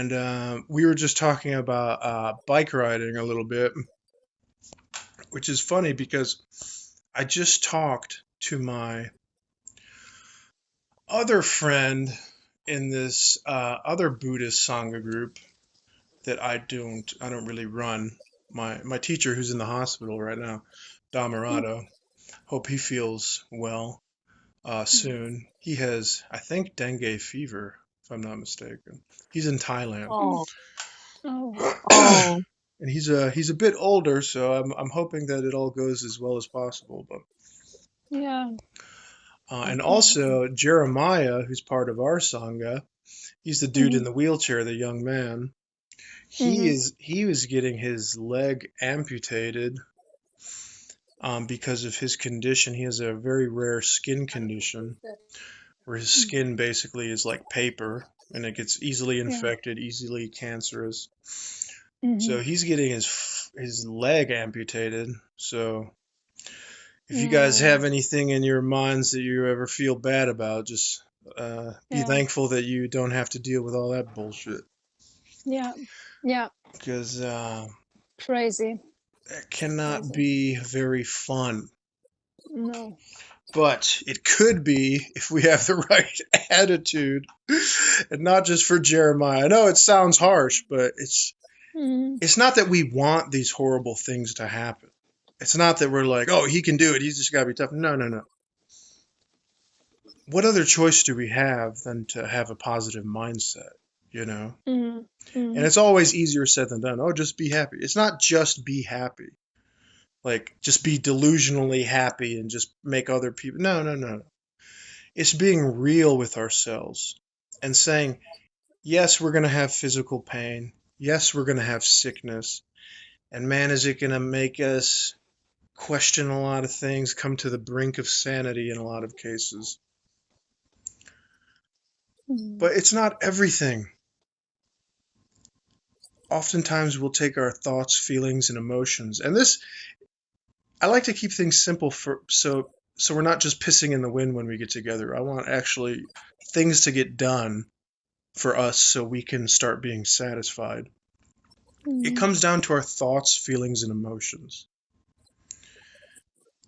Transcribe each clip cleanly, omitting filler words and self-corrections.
And we were just talking about bike riding a little bit, which is funny because I just talked to my other friend in this other Buddhist Sangha group that I don't really run. My teacher who's in the hospital right now, Dhamma, hope he feels well soon. He has, I think, dengue fever, if I'm not mistaken. He's in Thailand. Oh, oh, Oh, And he's a bit older, so I'm hoping that it all goes as well as possible. But yeah. and Mm, also Jeremiah, who's part of our sangha, he's the dude in mhm, the wheelchair, the young man. mhm. He was getting his leg amputated because of his condition. He has a very rare skin condition where his Mm, skin basically is like paper and it gets easily yeah. infected, easily cancerous. So Mhm. he's getting his leg amputated. So if you guys Yeah. have anything in your minds that you ever feel bad about, just be Yeah. thankful that you don't have to deal with all that bullshit. Yeah. Yeah. Because Crazy. it cannot Crazy. be very fun. No. But it could be if we have the right attitude, and not just for Jeremiah. I know it sounds harsh, but Mhm. it's not that we want these horrible things to happen. It's not that we're like, oh, he can do it. He's just got to be tough. No, no, no. What other choice do we have than to have a positive mindset, you know? Mhm. And Mhm. it's always easier said than done. Oh, just be happy. It's not just be happy. Like, just be delusionally happy and just make other people. No, no, no, no. It's being real with ourselves and saying, yes, we're going to have physical pain. Yes, we're going to have sickness. And man, is it going to make us question a lot of things, come to the brink of sanity in a lot of cases. Mhm. But it's not everything. Oftentimes we'll take our thoughts, feelings, and emotions. And this, I like to keep things simple for so we're not just pissing in the wind when we get together. I want actually things to get done for us so we can start being satisfied. It Mhm. comes down to our thoughts, feelings, and emotions.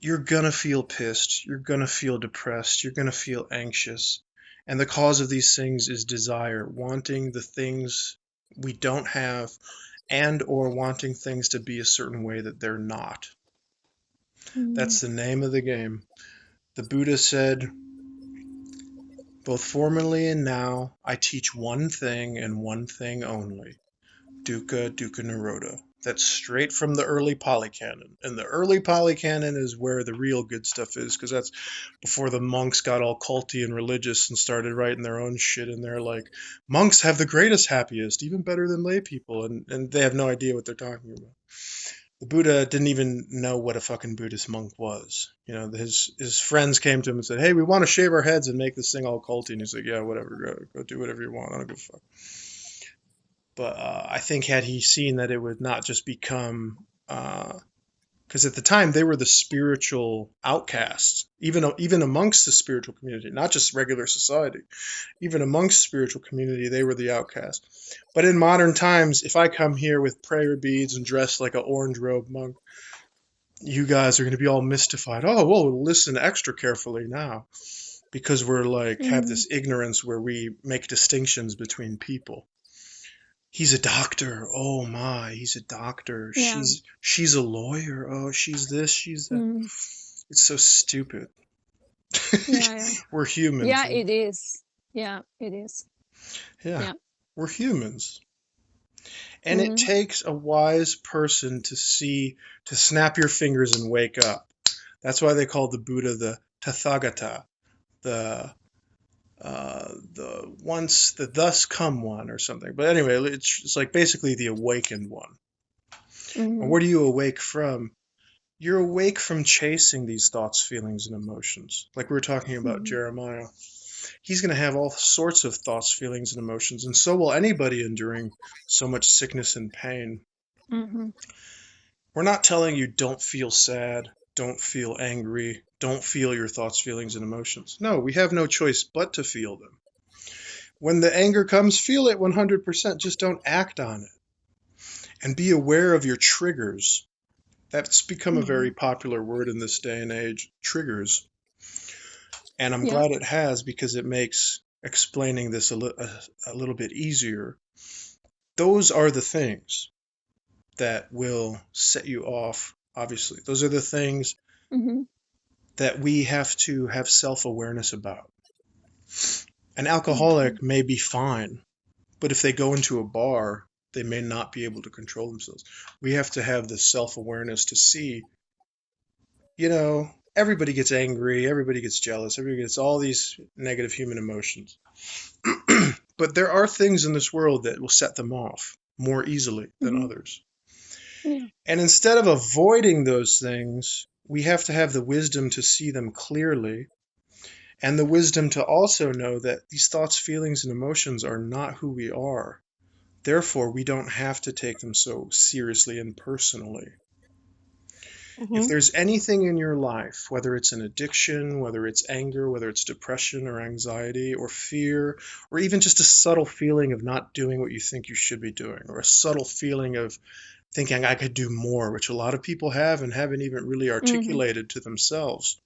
You're gonna feel pissed, you're gonna feel depressed, you're gonna feel anxious. And the cause of these things is desire, wanting the things we don't have and or wanting things to be a certain way that they're not. Mhm. That's the name of the game. The Buddha said, both formerly and now, I teach one thing and one thing only. Dukkha, Dukkha Nirodha. That's straight from the early Pali Canon. And the early Pali Canon is where the real good stuff is, because that's before the monks got all culty and religious and started writing their own shit in there, like, monks have the greatest, happiest, even better than lay people, and they have no idea what they're talking about. The Buddha didn't even know what a fucking Buddhist monk was. You know, his friends came to him and said, "Hey, we want to shave our heads and make this thing all culty." And he's like, "Yeah, whatever, go do whatever you want. I don't give a fuck." But I think had he seen that it would not just become, because at the time they were the spiritual outcasts, even amongst the spiritual community, not just regular society. Even amongst spiritual community, they were the outcasts. But in modern times, if I come here with prayer beads and dressed like an orange robe monk, you guys are going to be all mystified. Oh, whoa, listen extra carefully now, because we're like have Mhm. this ignorance where we make distinctions between people. He's a doctor. Oh my, he's a doctor. Yeah. She's a lawyer. Oh, she's this, she's that. Mhm. It's so stupid. Yeah. Yeah. We're humans. Yeah. It is. Yeah. It is. Yeah, Yeah. we're humans. And it Mhm. takes a wise person to snap your fingers and wake up. That's why they call the Buddha the Tathagata, the the thus come one or something. But anyway, it's like basically the awakened one. And Mhm. where do you awake from? You're awake from chasing these thoughts, feelings, and emotions. Like we were talking about Mhm. Jeremiah. He's going to have all sorts of thoughts, feelings, and emotions, and so will anybody enduring so much sickness and pain. Mhm. We're not telling you don't feel sad, don't feel angry, don't feel your thoughts, feelings, and emotions. No, we have no choice but to feel them. When the anger comes, feel it 100%. Just don't act on it. And be aware of your triggers. That's become a very Mm-hmm. popular word in this day and age, triggers. And I'm Yeah. glad it has because it makes explaining this a little bit easier. Those are the things that will set you off, obviously. Those are the things Mm-hmm. that we have to have self awareness about. An Okay. alcoholic may be fine, but if they go into a bar, they may not be able to control themselves. We have to have the self awareness to see, everybody gets angry, everybody gets jealous, everybody gets all these negative human emotions. But there are things in this world that will set them off more easily than Mm-hmm. others. Yeah. And instead of avoiding those things, we have to have the wisdom to see them clearly and the wisdom to also know that these thoughts, feelings, and emotions are not who we are. Therefore, we don't have to take them so seriously and personally. If Mm-hmm. there's anything in your life, whether it's an addiction, whether it's anger, whether it's depression or anxiety or fear, or even just a subtle feeling of not doing what you think you should be doing, or a subtle feeling of thinking I could do more, which a lot of people have and haven't even really Mm-hmm. articulated to themselves.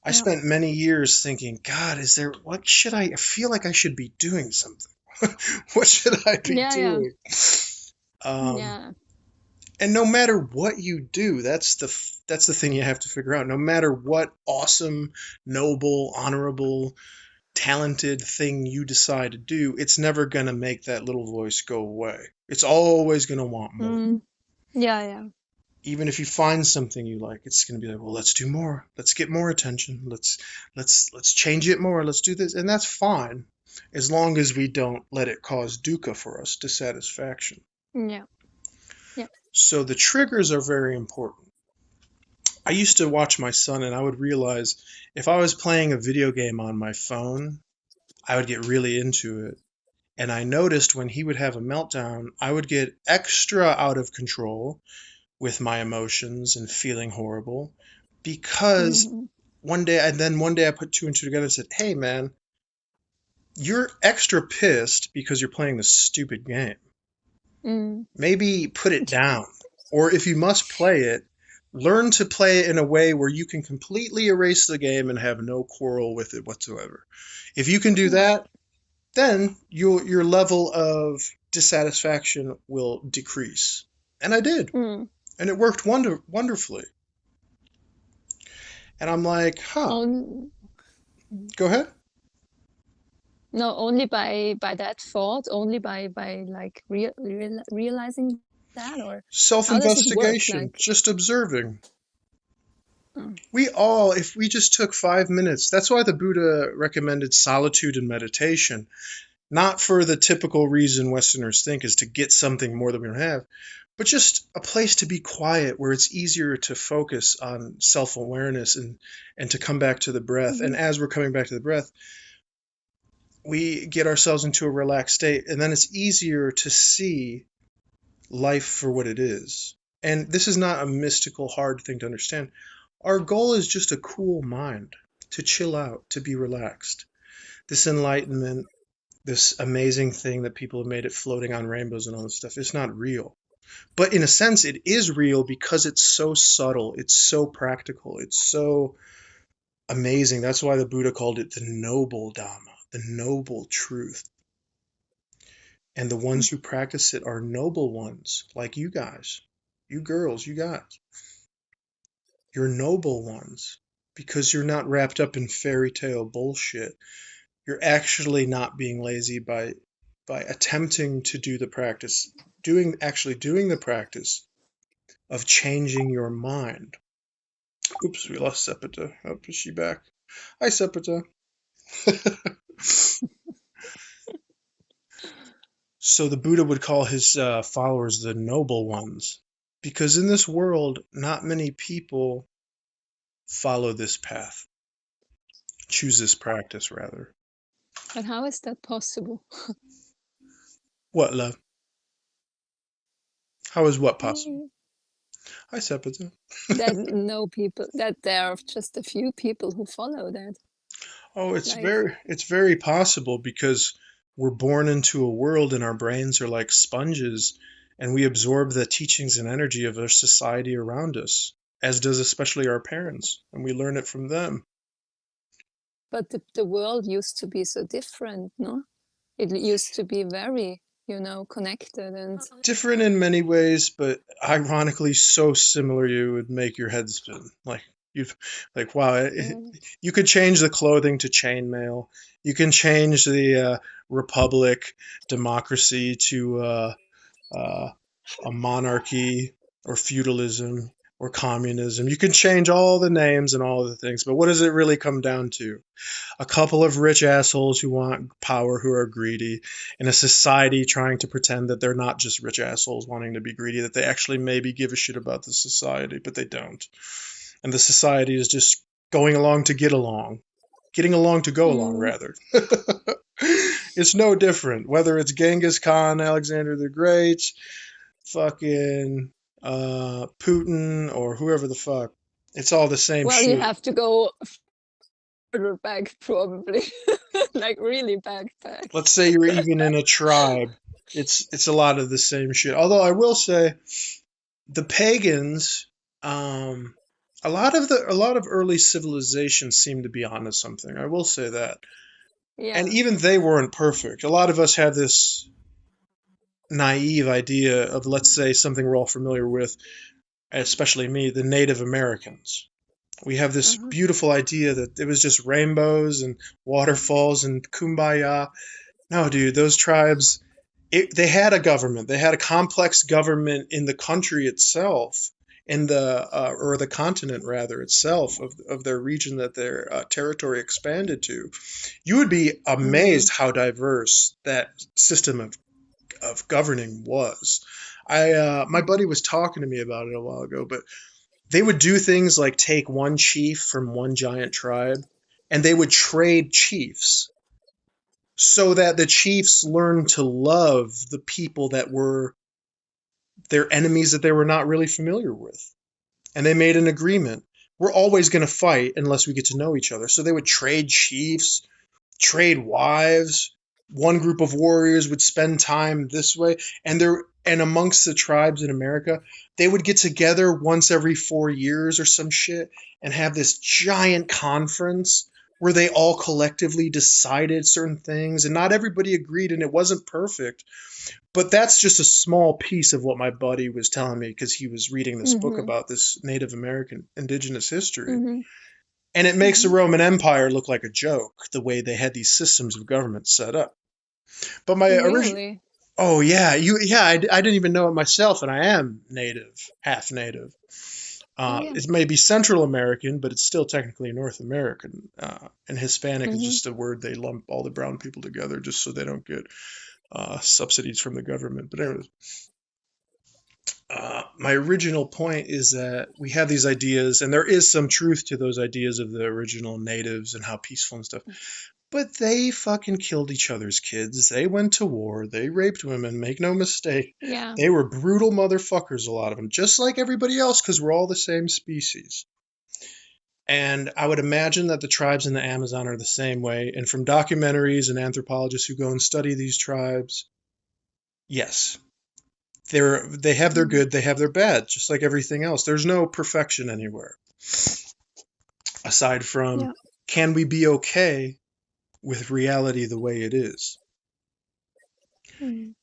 I Yeah. spent many years thinking, God, I feel like I should be doing something. What should I be Yeah. Yeah. doing? Um, Yeah. and no matter what you do, that's the thing you have to figure out. No matter what awesome, noble, honorable, talented thing you decide to do, it's never going to make that little voice go away. It's always going to want more. Mm. Yeah. Yeah. Even if you find something you like, it's going to be like, well, let's do more. Let's get more attention. Let's change it more. Let's do this. And that's fine as long as we don't let it cause dukkha for us, dissatisfaction. Yeah. Yeah. So the triggers are very important. I used to watch my son and I would realize if I was playing a video game on my phone, I would get really into it. And I noticed when he would have a meltdown, I would get extra out of control with my emotions and feeling horrible because Mm-hmm. one day I put two and two together and said, hey man, you're extra pissed because you're playing this stupid game. Mm. Maybe put it down. Or if you must play it, learn to play it in a way where you can completely erase the game and have no quarrel with it whatsoever. If you can do Yeah. that, then your level of dissatisfaction will decrease. And I did. Mm. And it worked wonderfully. And I'm like, huh, On, go ahead. no, only by that thought, only by like realizing that, or Self how does it work? investigation, Like, just observing. mm, If we just took 5 minutes, that's why the Buddha recommended solitude and meditation. Not for the typical reason Westerners think is to get something more than we don't have, but just a place to be quiet where it's easier to focus on self awareness and to come back to the breath. mm-hmm. And as we're coming back to the breath, we get ourselves into a relaxed state, and then it's easier to see life for what it is. And this is not a mystical, hard thing to understand. Our goal is just a cool mind, to chill out, to be relaxed. This enlightenment, this amazing thing that people have made it floating on rainbows and all this stuff, it's not real. But in a sense, it is real because it's so subtle, it's so practical, it's so amazing. That's why the Buddha called it the noble Dhamma, the noble truth. And the ones who practice it are noble ones, like you guys, you girls, you guys. You're noble ones because you're not wrapped up in fairy tale bullshit. You're actually not being lazy by attempting to do the practice, doing the practice of changing your mind. Oops, we lost Sepita. Oh, is she back? Hi, Sepita. So the Buddha would call his followers the noble ones because in this world, not many people follow this path, choose this practice rather. But how is that possible? What, love? How is what possible? Mm. Hi, Sepita. That no people, that there are just a few people who follow that. Oh, Like, it's very possible because we're born into a world and our brains are like sponges, and we absorb the teachings and energy of our society around us, as does especially our parents, and we learn it from them. But the world used to be so different, no? It used to be very, connected and Different in many ways, but ironically so similar you would make your head spin. Like you, like wow, mm, you could change the clothing to chainmail. You can change the republic, democracy to uh, a monarchy or feudalism or communism. You can change all the names and all the things, but what does it really come down to? A couple of rich assholes who want power, who are greedy, in a society trying to pretend that they're not just rich assholes wanting to be greedy, that they actually maybe give a shit about the society, but they don't. And the society is just going along to get along, getting along to go along, mm. rather. It's no different, whether it's Genghis Khan, Alexander the Great, fucking Putin, or whoever the fuck. It's all the same Well, you shit. have to go further back, probably, like really back. Let's say you're even in a tribe. It's a lot of the same shit. Although I will say the pagans, um, a lot of early civilizations seem to be onto something. I will say that. And Yeah. even they weren't perfect. A lot of us have this naive idea of, let's say, something we're all familiar with, especially me, the Native Americans. We have this Uh-huh. beautiful idea that it was just rainbows and waterfalls and kumbaya. No, dude, those tribes, they had a government. They had a complex government in the country itself, in the or the continent rather itself of their region that their territory expanded to. You would be Mm. amazed how diverse that system of governing was. My buddy was talking to me about it a while ago, but they would do things like take one chief from one giant tribe, and they would trade chiefs so that the chiefs learned to love the people that were their enemies that they were not really familiar with. And they made an agreement. We're always going to fight unless we get to know each other. So they would trade chiefs, trade wives. One group of warriors would spend time this way, and amongst the tribes in America, they would get together once every 4 years or some shit and have this giant conference where they all collectively decided certain things, and not everybody agreed, and it wasn't perfect. But that's just a small piece of what my buddy was telling me because he was reading this book Mm-hmm. about this Native American indigenous history. Mm-hmm. And it makes the Mm-hmm. Roman Empire look like a joke, the way they had these systems of government set up. But my original, Really? oh yeah, I didn't even know it myself, and I am native, half native. Oh yeah. It may be Central American, but it's still technically North American. And Hispanic is Mm-hmm. just a word they lump all the brown people together just so they don't get subsidies from the government. But anyways, my original point is that we have these ideas, and there is some truth to those ideas of the original natives and how peaceful and stuff. But they fucking killed each other's kids. They went to war. They raped women. Make no mistake. Yeah. They were brutal motherfuckers, a lot of them, just like everybody else, because we're all the same species. And I would imagine that the tribes in the Amazon are the same way. And from documentaries and anthropologists who go and study these tribes, yes, they have their Mm. good, they have their bad, just like everything else. There's no perfection anywhere, aside from Yeah. can we be okay with reality the way it is? Mm.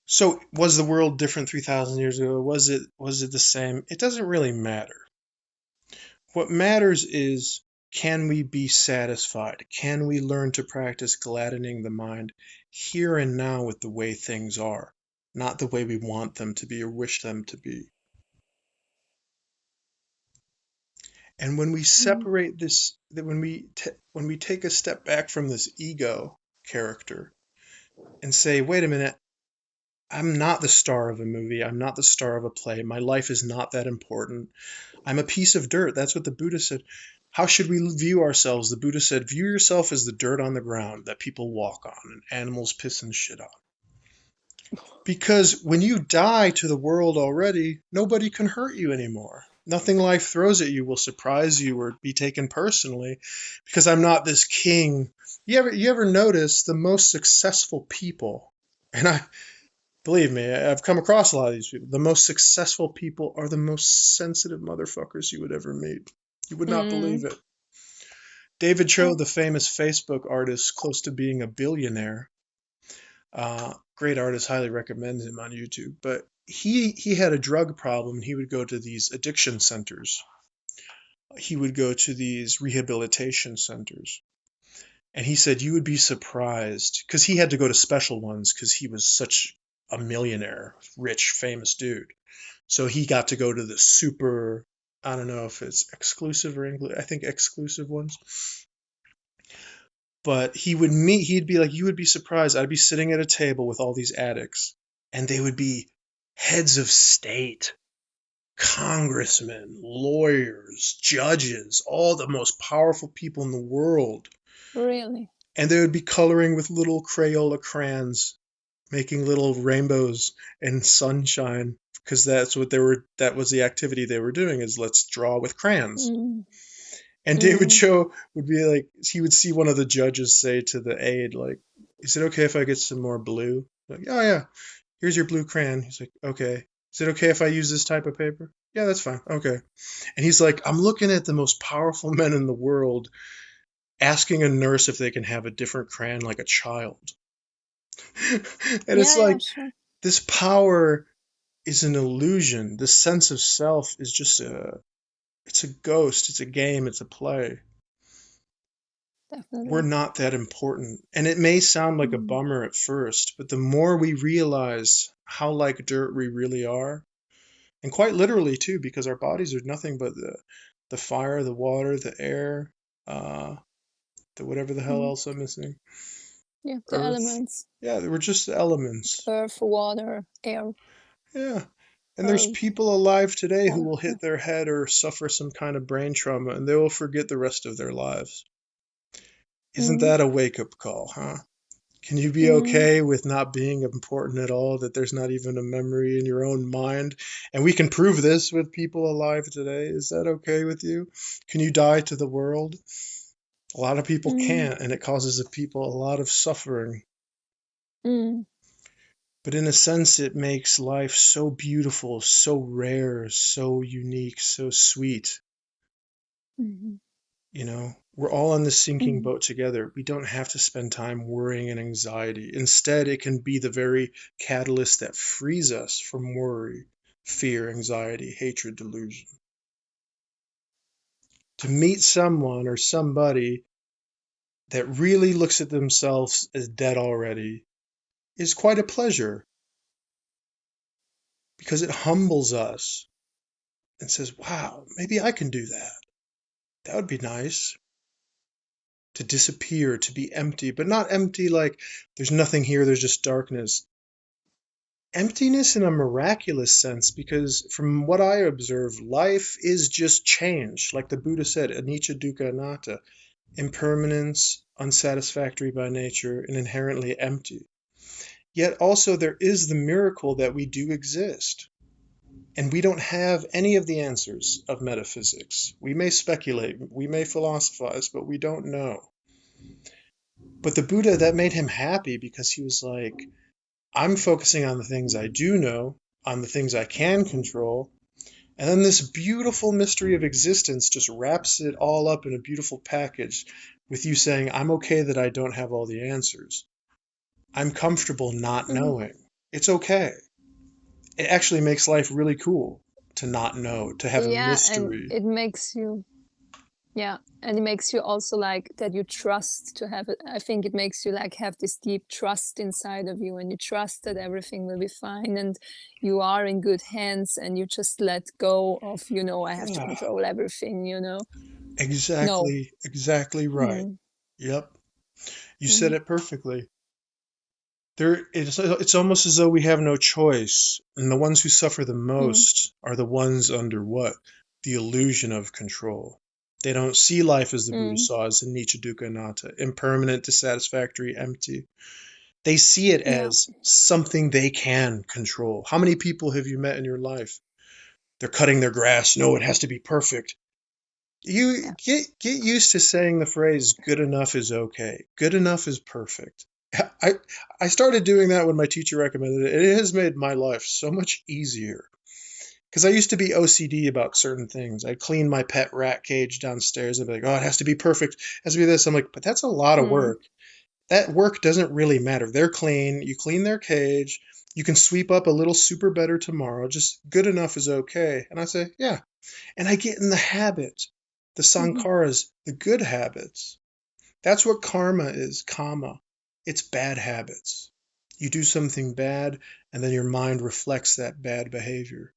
So was the world different 3,000 years ago? Was it the same? It doesn't really matter. What matters is, can we be satisfied? Can we learn to practice gladdening the mind here and now with the way things are, not the way we want them to be or wish them to be? And when we Mm. separate this, that when we take a step back from this ego character and say, wait a minute, I'm not the star of a movie. I'm not the star of a play. My life is not that important. I'm a piece of dirt. That's what the Buddha said. How should we view ourselves? The Buddha said, view yourself as the dirt on the ground that people walk on and animals piss and shit on. Because when you die to the world already, nobody can hurt you anymore. Nothing life throws at you will surprise you or be taken personally because I'm not this king. You ever notice the most successful people, and I believe me, I've come across a lot of these people. The most successful people are the most sensitive motherfuckers you would ever meet. You would not believe Mm. it. David Cho, Oh, the famous Facebook artist, close to being a billionaire, great artist, highly recommend him on YouTube. But he had a drug problem. He would go to these addiction centers. He would go to these rehabilitation centers. And he said you would be surprised because he had to go to special ones because he was such a millionaire, rich, famous dude. So he got to go to the super, I don't know if it's exclusive or I think exclusive ones. But he'd be like, you would be surprised. I'd be sitting at a table with all these addicts, and they would be heads of state, congressmen, lawyers, judges, all the most powerful people in the world. really? And they would be coloring with little Crayola crayons, making little rainbows and sunshine because that was the activity they were doing is let's draw with crayons. Mm. And David Mm. Cho would be like, he would see one of the judges say to the aide, like, is it okay if I get some more blue? Like, oh yeah, here's your blue crayon. He's like, okay. Is it okay if I use this type of paper? Yeah, that's fine. Okay. And he's like, I'm looking at the most powerful men in the world asking a nurse if they can have a different crayon like a child. And it's Yeah, like, yeah, sure. this power is an illusion. This sense of self is just it's a ghost. It's a game. It's a play. We're Definitely. not that important. And it may sound like a Mm. bummer at first, but the more we realize how like dirt we really are, and quite literally too, because our bodies are nothing but the fire, the water, the air, uh, the whatever the hell Mm. else I'm missing, Yeah, the earth. elements: Yeah, we're just the elements. earth, water, air, Yeah. And there's earth, people alive today who water. will Yeah. hit their head or suffer some kind of brain trauma and they will forget the rest of their lives. Isn't Mm. that a wake up call, huh? Can you be Mm. okay with not being important at all, that there's not even a memory in your own mind? And we can prove this with people alive today. Is that okay with you? Can you die to the world? A lot of people Mm. can't, and it causes the people a lot of suffering. Mm. But in a sense, it makes life so beautiful, so rare, so unique, so sweet. Mhm. We're all on this sinking Mm. boat together. We don't have to spend time worrying and anxiety. Instead, it can be the very catalyst that frees us from worry, fear, anxiety, hatred, delusion. To meet someone or somebody that really looks at themselves as dead already is quite a pleasure because it humbles us and says, wow, maybe I can do that. That would be nice. To disappear, to be empty, but not empty like there's nothing here, there's just darkness. Emptiness in a miraculous sense, because from what I observe, life is just change. Like the Buddha said, anicca dukkha anatta, impermanence, unsatisfactory by nature, and inherently empty. Yet also there is the miracle that we do exist. And we don't have any of the answers of metaphysics. We may speculate, we may philosophize, but we don't know. But the Buddha, that made him happy because he was like, I'm focusing on the things I do know, on the things I can control. And then this beautiful mystery of existence just wraps it all up in a beautiful package with you saying, I'm okay that I don't have all the answers. I'm comfortable not Mm. knowing. It's okay. It actually makes life really cool to not know, to have a Yeah, and mystery. it makes you, yeah, and it makes you also like that you trust to have it. I think it makes you like have this deep trust inside of you, and you trust that everything will be fine and you are in good hands, and you just let go of, I have to Ah, control everything. No. exactly right. Mm. Yep. You said Mm. it perfectly. It's almost as though we have no choice, and the ones who suffer the Mm. most are the ones under what? The illusion of control. They don't see life as the Buddha Mm. saw, as anicca dukkha anatta, impermanent, dissatisfactory, empty. They see it Yeah. as something they can control. How many people have you met in your life they're cutting their grass. No, it has to be perfect. You get used to saying the phrase "good enough is okay." Good enough is perfect. I I started doing that when my teacher recommended it. It has made my life so much easier. Because I used to be OCD about certain things. I'd clean my pet rat cage downstairs and be like, "Oh, it has to be perfect. It has to be this." I'm like, "But that's a lot of Mm. work. That work doesn't really matter. They're clean. You clean their cage. You can sweep up a little super better tomorrow. Just good enough is okay." And I say, "Yeah." And I get in the habit, the Mhm. sankaras, the good habits. That's what karma is, kama. It's bad habits. You do something bad, and then your mind reflects that bad behavior.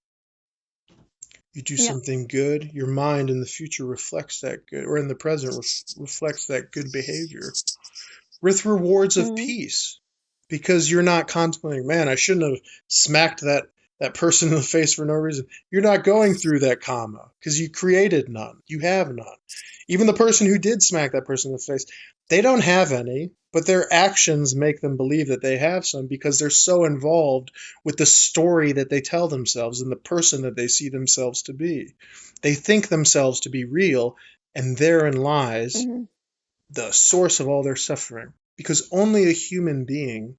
You do Yeah. something good, your mind in the future reflects that good, or in the present reflects that good behavior with rewards of Mm. peace, because you're not contemplating, man, I shouldn't have smacked that person in the face for no reason. You're not going through that karma because you created none. You have none. Even the person who did smack that person in the face, they don't have any, but their actions make them believe that they have some because they're so involved with the story that they tell themselves and the person that they see themselves to be. They think themselves to be real, and therein lies Mhm. the source of all their suffering, because only a human being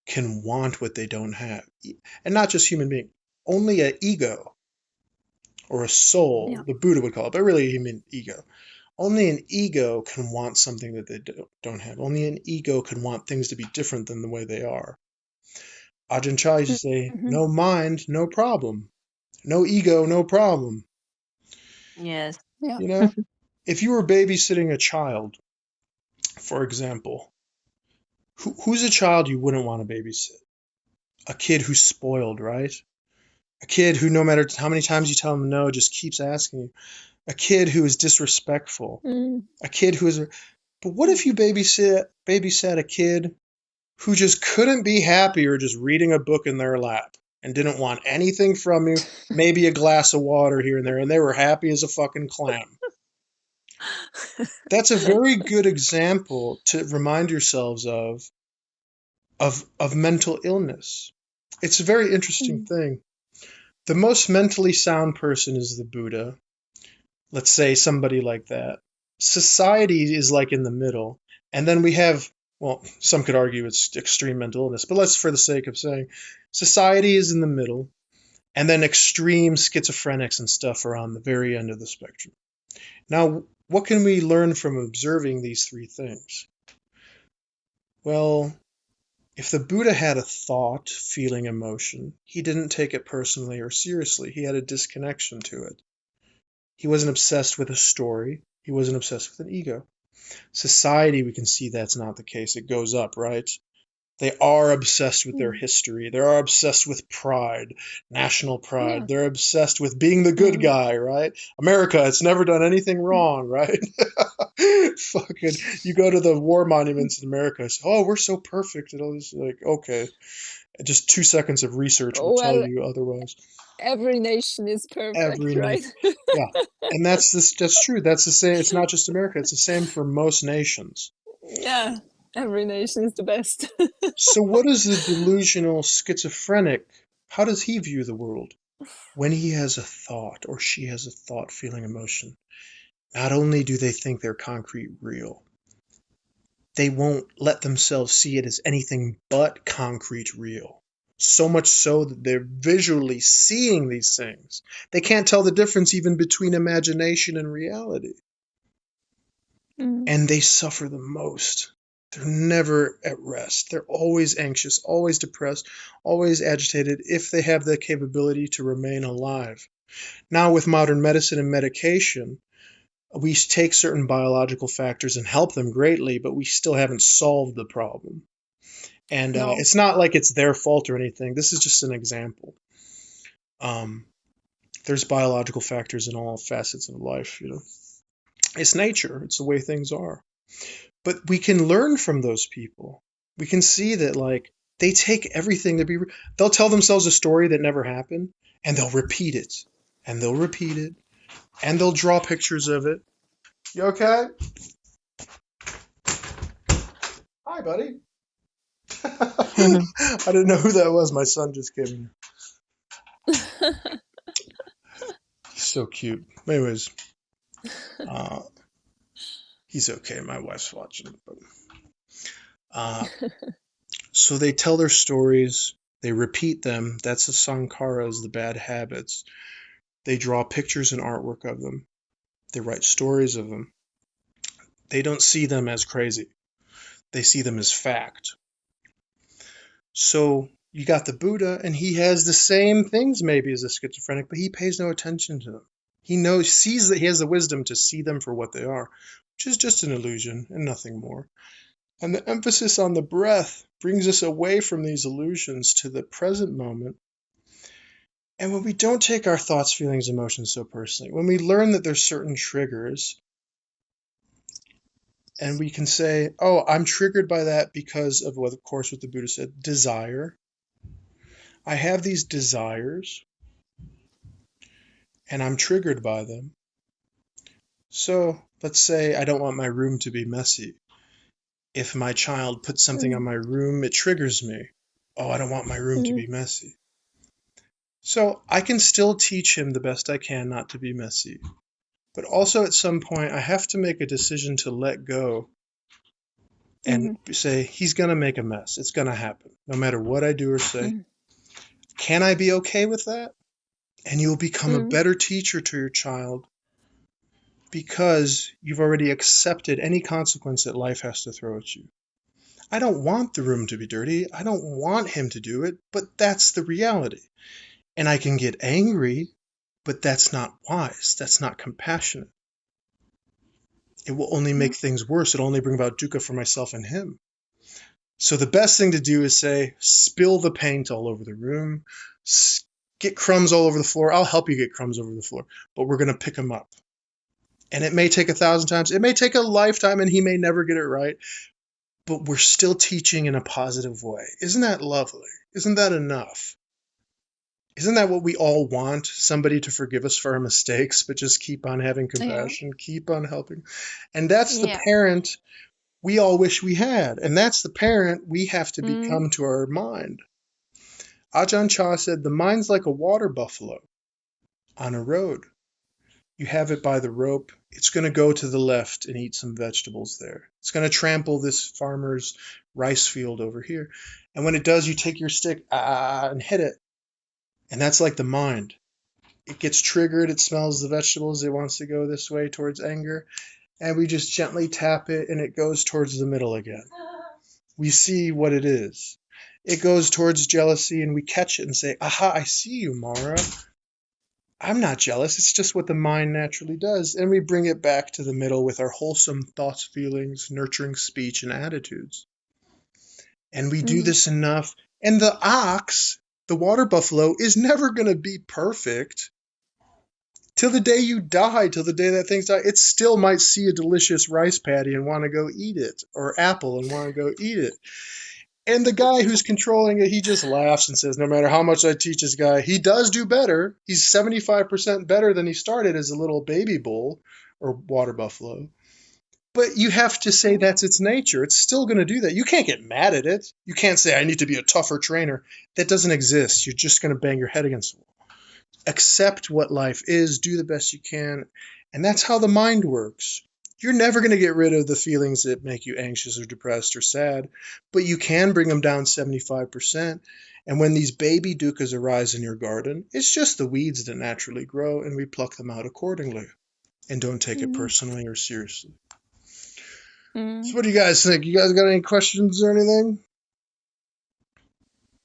can want what they don't have. And not just human being, only an ego or a soul, Yeah. the Buddha would call it, but really he meant ego. Only an ego can want something that they don't have. Only an ego can want things to be different than the way they are. Ajahn Chah used to say, Mhm. no mind, no problem. No ego, no problem. Yes. Yeah. You know, if you were babysitting a child, for example, who's a child you wouldn't want to babysit? A kid who's spoiled, right? A kid who, no matter how many times you tell him no, just keeps asking you. A kid who is disrespectful. Mm. A kid who is. But what if you babysat a kid who just couldn't be happier just reading a book in their lap and didn't want anything from you, maybe a glass of water here and there, and they were happy as a fucking clam? That's a very good example to remind yourselves of mental illness. It's a very interesting Mm. thing. The most mentally sound person is the Buddha. Let's say somebody like that. Society is like in the middle. And then we have, well, some could argue it's extreme mental illness, but let's, for the sake of saying, society is in the middle. And then extreme schizophrenics and stuff are on the very end of the spectrum. Now, what can we learn from observing these three things? Well, if the Buddha had a thought, feeling, emotion, he didn't take it personally or seriously. He had a disconnection to it. He wasn't obsessed with a story. He wasn't obsessed with an ego. Society, we can see that's not the case. It goes up, right? They are obsessed with their Mm. history. They are obsessed with pride, national Yeah. pride. They're obsessed with being the good Mm. guy, right? America, it's never done anything wrong, right? Fucking, you go to the war monuments in America, it's, oh, we're so perfect. And all this, like, okay. Just 2 seconds of research will tell Well, you otherwise. every nation is perfect, Every right? nation. Yeah. And that's true. That's the same. It's not just America. It's the same for most nations. Yeah. Every nation is the best. So what is the delusional schizophrenic? How does he view the world? When he has a thought or she has a thought, feeling, emotion, not only do they think they're concrete real, they won't let themselves see it as anything but concrete real. So much so that they're visually seeing these things. They can't tell the difference even between imagination and reality. Mm. And they suffer the most. They're never at rest. They're always anxious, always depressed, always agitated if they have the capability to remain alive. Now, with modern medicine and medication, we take certain biological factors and help them greatly, but we still haven't solved the problem. And No. it's not like it's their fault or anything. This is just an example. Um, there's biological factors in all facets of life. It's nature. It's the way things are. But we can learn from those people. We can see that like they take everything to be. They'll tell themselves a story that never happened, and they'll repeat it, and they'll repeat it, and they'll draw pictures of it. You okay? Hi, buddy. I didn't know who that was. My son just came in. So cute. Anyways, he's okay. My wife's watching. But, so they tell their stories. They repeat them. That's the sankharas, the bad habits. They draw pictures and artwork of them. They write stories of them. They don't see them as crazy. They see them as fact. So you got the Buddha, and he has the same things maybe as a schizophrenic, but he pays no attention to them. He sees that he has the wisdom to see them for what they are, which is just an illusion and nothing more. And the emphasis on the breath brings us away from these illusions to the present moment. And when we don't take our thoughts, feelings, emotions so personally, when we learn that there's certain triggers, and we can say, oh, I'm triggered by that because of what, of course, what the Buddha said, desire. I have these desires, and I'm triggered by them. So let's say I don't want my room to be messy. If my child puts something on my room, it triggers me. Oh, I don't want my room to be messy. So I can still teach him the best I can not to be messy. But also at some point, I have to make a decision to let go and say, he's going to make a mess. It's going to happen, no matter what I do or say. Can I be okay with that? And you'll become a better teacher to your child because you've already accepted any consequence that life has to throw at you. I don't want the room to be dirty. I don't want him to do it, but that's the reality. And I can get angry, but that's not wise. That's not compassionate. It will only make things worse. It'll only bring about dukkha for myself and him. So the best thing to do is say, spill the paint all over the room, get crumbs all over the floor. I'll help you get crumbs over the floor, but we're going to pick them up. And it may take 1,000 times. It may take a lifetime, and he may never get it right, but we're still teaching in a positive way. Isn't that lovely? Isn't that enough? Isn't that what we all want? Somebody to forgive us for our mistakes, but just keep on having compassion, keep on helping. And that's the parent we all wish we had. And that's the parent we have to become to our mind. Ajahn Chah said, the mind's like a water buffalo on a road. You have it by the rope. It's going to go to the left and eat some vegetables there. It's going to trample this farmer's rice field over here. And when it does, you take your stick and hit it. And that's like the mind. It gets triggered. It smells the vegetables. It wants to go this way towards anger. And we just gently tap it, and it goes towards the middle again. We see what it is. It goes towards jealousy, and we catch it and say, aha, I see you, Mara. I'm not jealous. It's just what the mind naturally does. And we bring it back to the middle with our wholesome thoughts, feelings, nurturing speech, and attitudes. And we do this enough. And the ox, the water buffalo, is never going to be perfect. Till the day you die, till the day that thing's die, it still might see a delicious rice patty and want to go eat it, or apple and want to go eat it. And the guy who's controlling it, he just laughs and says, no matter how much I teach this guy, he does do better. He's 75% better than he started as a little baby bull or water buffalo. But you have to say that's its nature. It's still going to do that. You can't get mad at it. You can't say, I need to be a tougher trainer. That doesn't exist. You're just going to bang your head against the wall. Accept what life is. Do the best you can. And that's how the mind works. You're never going to get rid of the feelings that make you anxious or depressed or sad, but you can bring them down 75%. And when these baby dukkhas arise in your garden, it's just the weeds that naturally grow, and we pluck them out accordingly and don't take it personally or seriously. So what do you guys think? You guys got any questions or anything?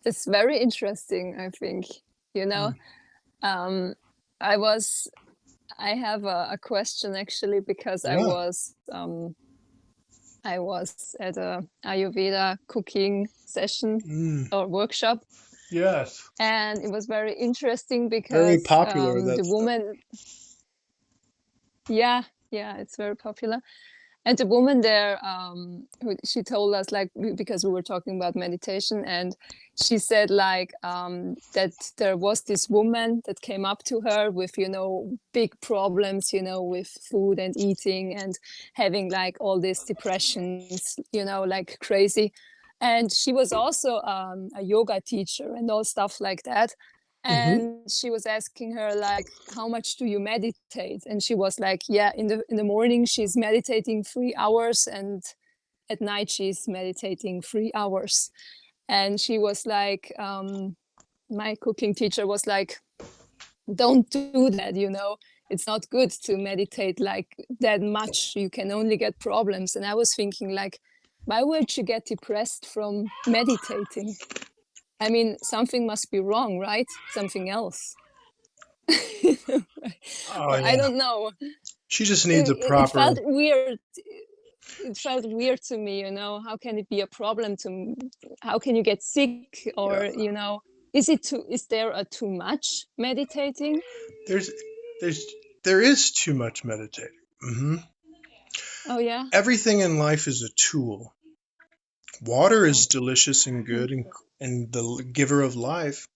It's very interesting, I think. You know, I have a question actually, because I was at a Ayurveda cooking session or workshop. Yes. And it was very interesting because very popular, the woman. Yeah, it's very popular. And the woman there, she told us, like, because we were talking about meditation, and she said, like, that there was this woman that came up to her with, big problems, with food and eating and having, like, all these depressions, like crazy. And she was also a yoga teacher and all stuff like that. And she was asking her like, how much do you meditate? And she was like, yeah, in the morning she's meditating 3 hours, and at night she's meditating 3 hours. And she was like, my cooking teacher was like, don't do that, it's not good to meditate like that much. You can only get problems. And I was thinking like, why would you get depressed from meditating? I mean, something must be wrong, right? Something else. Oh, Or I yeah. don't know. She just needs a It proper. felt weird. It felt weird to me, how can it be a problem how can you get sick? Or, is there a too much meditating? There is too much meditating. Oh, yeah. Everything in life is a tool. Water is delicious and good and the giver of life,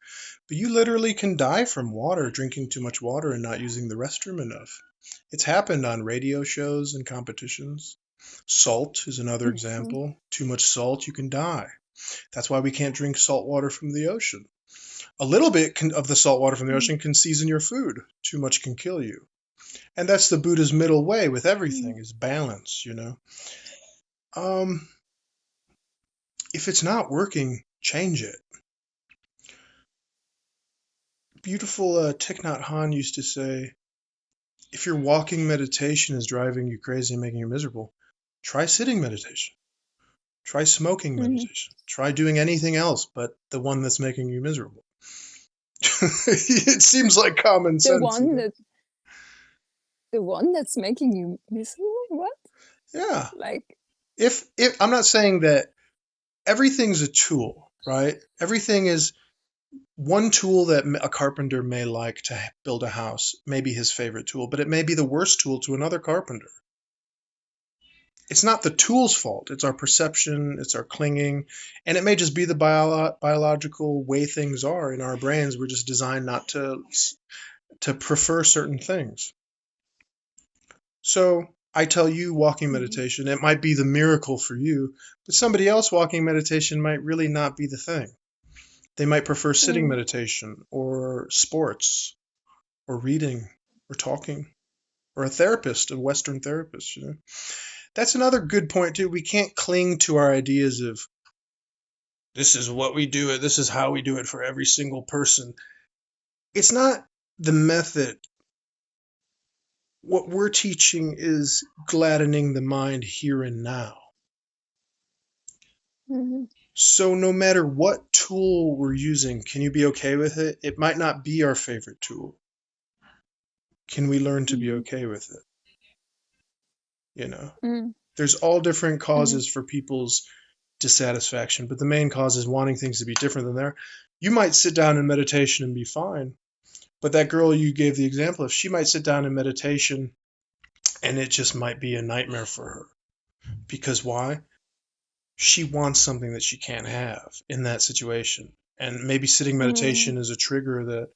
but you literally can die from water, drinking too much water and not using the restroom enough. It's happened on radio shows and competitions. Salt is another example. Too much salt, you can die. That's why we can't drink salt water from the ocean. A little bit of the salt water from the ocean can season your food. Too much can kill you. And that's the Buddha's middle way with everything, is balance, If it's not working, change it. Beautiful Thich Nhat Hanh used to say, if your walking meditation is driving you crazy and making you miserable, try sitting meditation. Try smoking meditation. Try doing anything else but the one that's making you miserable. It seems like common sense. The one that's making you miserable? What? Yeah. Like, if I'm not saying that everything's a tool, right? Everything is one tool that a carpenter may like to build a house, may be his favorite tool, but it may be the worst tool to another carpenter. It's not the tool's fault. It's our perception, it's our clinging, and it may just be the biological way things are in our brains. We're just designed not to prefer certain things. So I tell you walking meditation, it might be the miracle for you, but somebody else walking meditation might really not be the thing. They might prefer sitting meditation or sports or reading or talking or a therapist, a Western therapist, That's another good point too. We can't cling to our ideas of this is what we do it, this is how we do it for every single person. It's not the method. What we're teaching is gladdening the mind here and now. So no matter what tool we're using, can you be okay with it? It might not be our favorite tool. Can we learn to be okay with it? There's all different causes for people's dissatisfaction, but the main cause is wanting things to be different than they are. You might sit down in meditation and be fine, but that girl you gave the example of, she might sit down in meditation and it just might be a nightmare for her. Because why? She wants something that she can't have in that situation. And maybe sitting meditation is a trigger that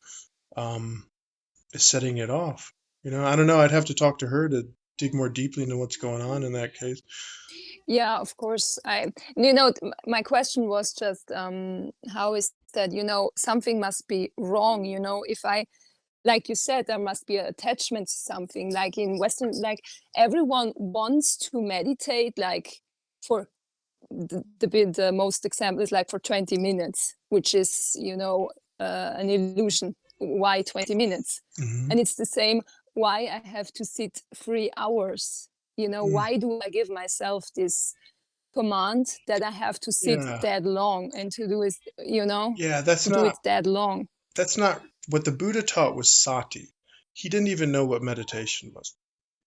is setting it off. I don't know. I'd have to talk to her to dig more deeply into what's going on in that case. Yeah, of course. My question was just, how is that, something must be wrong, if I, like you said, there must be an attachment to something. Like in Western, like everyone wants to meditate, like for the most example is like for 20 minutes, which is, an illusion. Why 20 minutes? And it's the same, why I have to sit 3 hours? Why do I give myself this command that I have to sit that long and to do it, do it that long? That's not what the Buddha taught. Was sati. He didn't even know what meditation was.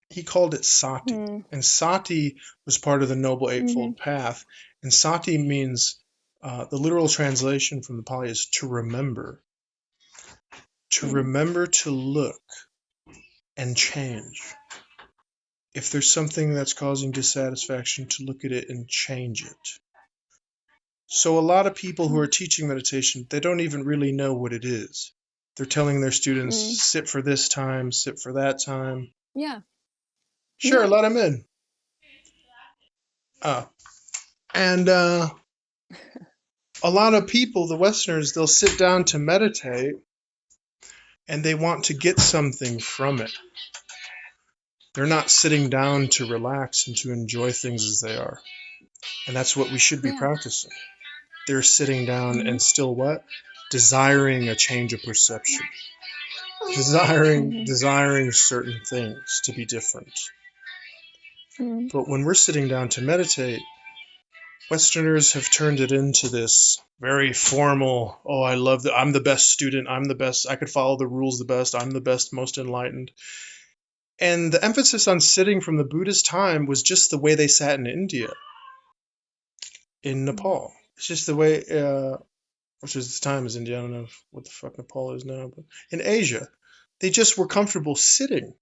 He called it sati. And sati was part of the Noble Eightfold Path. And sati means, the literal translation from the Pali is to remember. To remember to look and change. If there's something that's causing dissatisfaction, to look at it and change it. So a lot of people who are teaching meditation, they don't even really know what it is. They're telling their students, sit for this time, sit for that time. Yeah. Sure, let them in. And a lot of people, the Westerners, they'll sit down to meditate and they want to get something from it. They're not sitting down to relax and to enjoy things as they are. And that's what we should be Yeah. practicing. They're sitting down Mhm. and still what? Desiring a change of perception. Desiring certain things to be different. Mhm. But when we're sitting down to meditate, Westerners have turned it into this very formal, oh, I'm the best student, I'm the best, I could follow the rules the best, I'm the best, most enlightened. And the emphasis on sitting from the Buddha's time was just the way they sat in India, in Nepal. It's just the way, which is the time is India, I don't know what the fuck Nepal is now, but in Asia, they just were comfortable sitting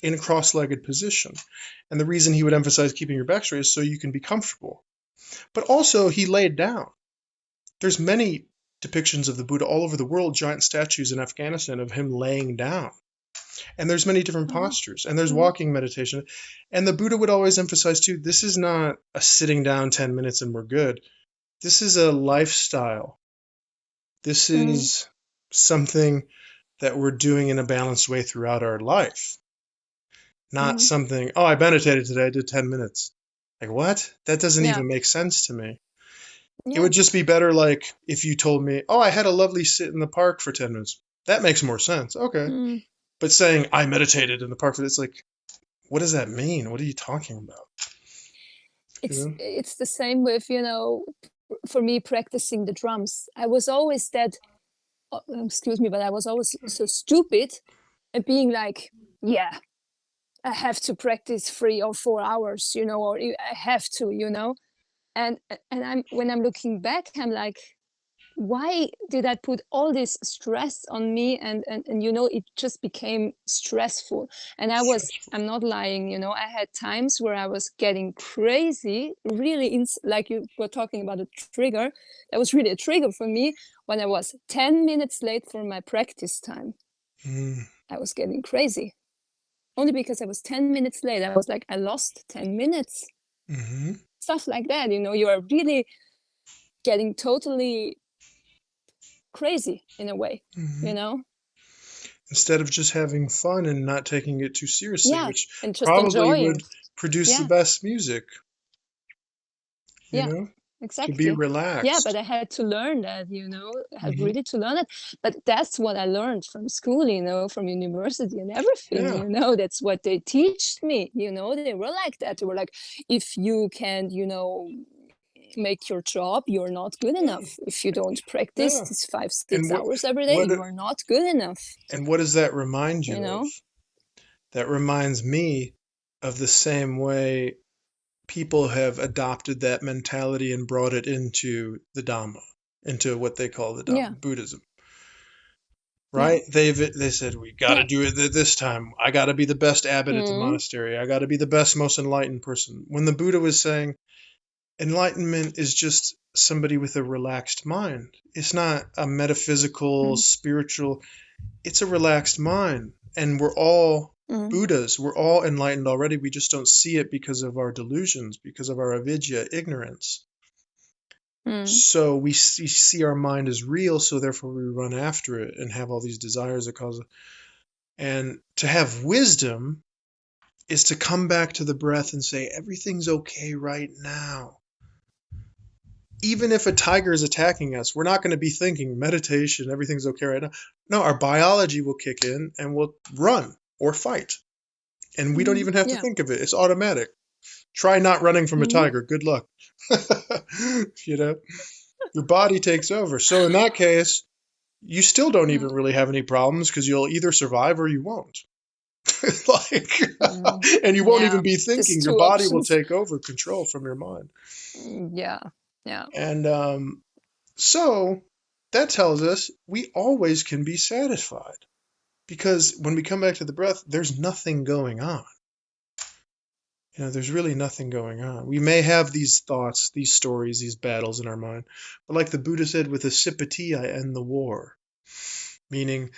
in a cross-legged position. And the reason he would emphasize keeping your back straight is so you can be comfortable. But also, he laid down. There's many depictions of the Buddha all over the world, giant statues in Afghanistan of him laying down. And there's many different postures, and there's walking meditation. And the Buddha would always emphasize too, this is not a sitting down 10 minutes and we're good. This is a lifestyle. This is something that we're doing in a balanced way throughout our life. Not something, oh, I meditated today, I did 10 minutes. Like, what? That doesn't even make sense to me. It would just be better, like, if you told me, oh, I had a lovely sit in the park for 10 minutes. That makes more sense. Okay. But saying, I meditated in the park, it's like, what does that mean? What are you talking about? It's the same with, for me, practicing the drums. I was always excuse me, but I was always so stupid at being like, yeah, I have to practice 3 or 4 hours, or I have to, and when I'm looking back, I'm like, why did I put all this stress on me? And it just became stressful. And I'm not lying, I had times where I was getting crazy, really, like you were talking about a trigger. That was really a trigger for me when I was 10 minutes late for my practice time. I was getting crazy. Only because I was 10 minutes late. I was like, I lost 10 minutes. Stuff like that, you are really getting totally crazy in a way, Instead of just having fun and not taking it too seriously, which and just probably enjoying. would produce the best music. Exactly. To be relaxed. Yeah, but I had to learn that, I had really to learn it. But that's what I learned from school, from university and everything, that's what they teach me, they were like that. They were like, if you can't, make your job, you're not good enough. If you don't practice these 5-6 hours every day, you are not good enough. And what does that remind you of? That reminds me of the same way people have adopted that mentality and brought it into the Dhamma, into what they call the Dhamma, Buddhism. Right? They said, we got to do it this time. I got to be the best abbot at the monastery. I got to be the best, most enlightened person. When the Buddha was saying, enlightenment is just somebody with a relaxed mind. It's not a metaphysical, spiritual, it's a relaxed mind. And we're all Buddhas. We're all enlightened already. We just don't see it because of our delusions, because of our avidya, ignorance. So we see our mind as real, so therefore we run after it and have all these desires that cause it. And to have wisdom is to come back to the breath and say, everything's okay right now. Even if a tiger is attacking us, we're not going to be thinking meditation, everything's okay right now. No, our biology will kick in and we'll run or fight. And we don't even have to think of it. It's automatic. Try not running from a tiger. Good luck. Your body takes over. So in that case, you still don't even really have any problems because you'll either survive or you won't. And you won't even be thinking. Your body will take over control from your mind. Yeah. And so that tells us we always can be satisfied, because when we come back to the breath, there's nothing going on. There's really nothing going on. We may have these thoughts, these stories, these battles in our mind, but like the Buddha said, with a sip of tea, I end the war. Meaning,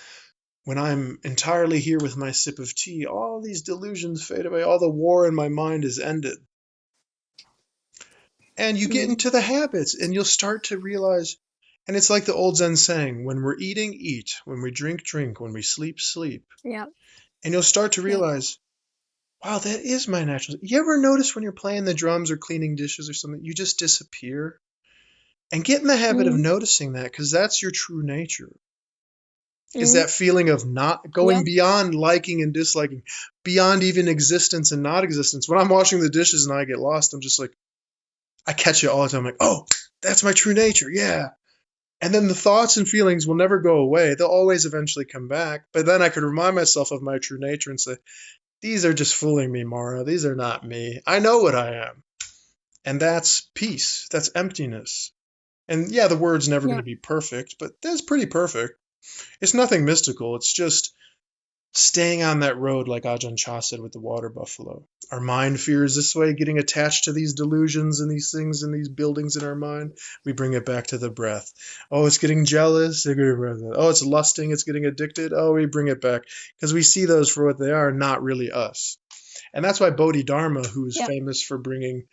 when I'm entirely here with my sip of tea, all these delusions fade away, all the war in my mind is ended. And you get into the habits and you'll start to realize And it's like the old Zen saying, when we're eating, eat. When we drink, drink. When we sleep, sleep. Yeah. And you'll start to realize, wow, that is my natural. You ever notice when you're playing the drums or cleaning dishes or something, you just disappear? And get in the habit of noticing that, because that's your true nature. Is that feeling of not going beyond liking and disliking, beyond even existence and not existence. When I'm washing the dishes and I get lost, I'm just like, I catch it all the time. I'm like, oh, that's my true nature. Yeah. And then the thoughts and feelings will never go away. They'll always eventually come back. But then I could remind myself of my true nature and say, these are just fooling me, Mara. These are not me. I know what I am. And that's peace. That's emptiness. And yeah, the word's never going to be perfect, but that's pretty perfect. It's nothing mystical. It's just staying on that road, like Ajahn Chah said with the water buffalo. Our mind fears this way, getting attached to these delusions and these things and these buildings in our mind. We bring it back to the breath. Oh, it's getting jealous. Oh, it's lusting. It's getting addicted. Oh, we bring it back because we see those for what they are, not really us. And that's why Bodhidharma, who is famous for bringing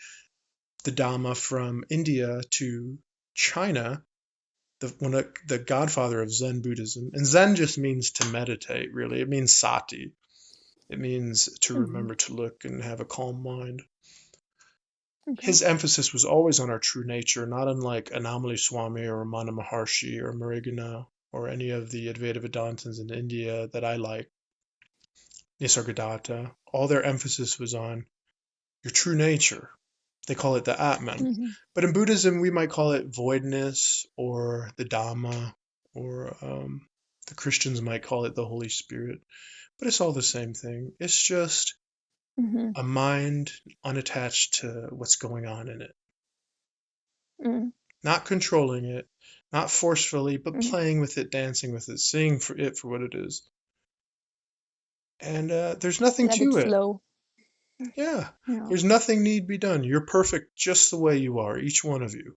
the Dhamma from India to China, the godfather of Zen Buddhism. And Zen just means to meditate, really. It means sati. It means to remember to look and have a calm mind. Okay. His emphasis was always on our true nature, not unlike Anamali Swami or Ramana Maharshi or Marigana or any of the Advaita Vedantins in India that I like, Nisargadatta. All their emphasis was on your true nature. They call it the Atman. But in Buddhism, we might call it voidness or the Dhamma, or the Christians might call it the Holy Spirit. But it's all the same thing. It's just a mind unattached to what's going on in it. Not controlling it, not forcefully, but playing with it, dancing with it, seeing it for what it is. And there's nothing to it. Flow. Yeah, there's nothing need be done. You're perfect just the way you are, each one of you.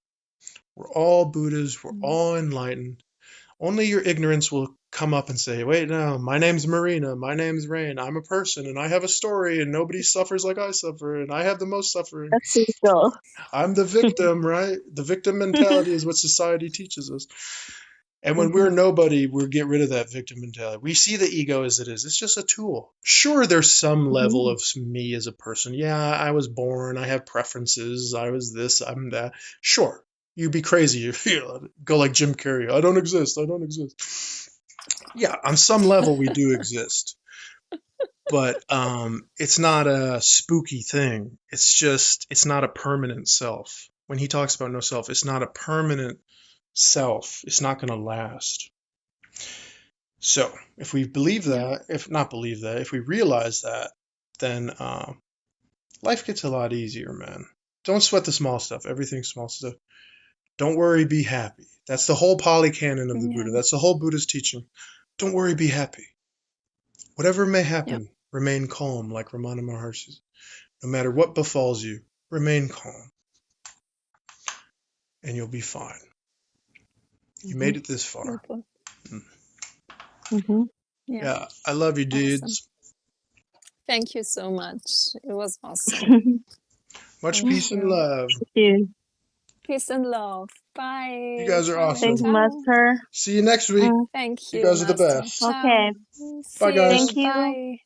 We're all Buddhas. We're all enlightened. Only your ignorance will come up and say, wait, no, my name's Marina. My name's Rain. I'm a person and I have a story and nobody suffers like I suffer and I have the most suffering. That's so. I'm the victim, right? The victim mentality is what society teaches us. And when we're nobody, we get rid of that victim mentality. We see the ego as it is. It's just a tool. Sure, there's some level of me as a person. Yeah, I was born. I have preferences. I was this. I'm that. Sure, you'd be crazy if you go like Jim Carrey. I don't exist. I don't exist. Yeah, on some level, we do exist. But it's not a spooky thing. It's not a permanent self. When he talks about no self, it's not a permanent self. It's not going to last. So if we believe that, if we realize that, then life gets a lot easier, man. Don't sweat the small stuff. Everything's small stuff. Don't worry, be happy. That's the whole Pali Canon of the Buddha. That's the whole Buddhist teaching. Don't worry, be happy. Whatever may happen, remain calm, like Ramana Maharshi. No matter what befalls you, remain calm. And you'll be fine. You made it this far. Yeah, I love you, dudes. Awesome. Thank you so much. It was awesome. Much peace and love. Thank you. Peace and love. Bye. You guys are awesome. Thank you, Master. See you next week. Thank you. You guys are the Master. best. Okay. Bye, guys. Thank you. Bye.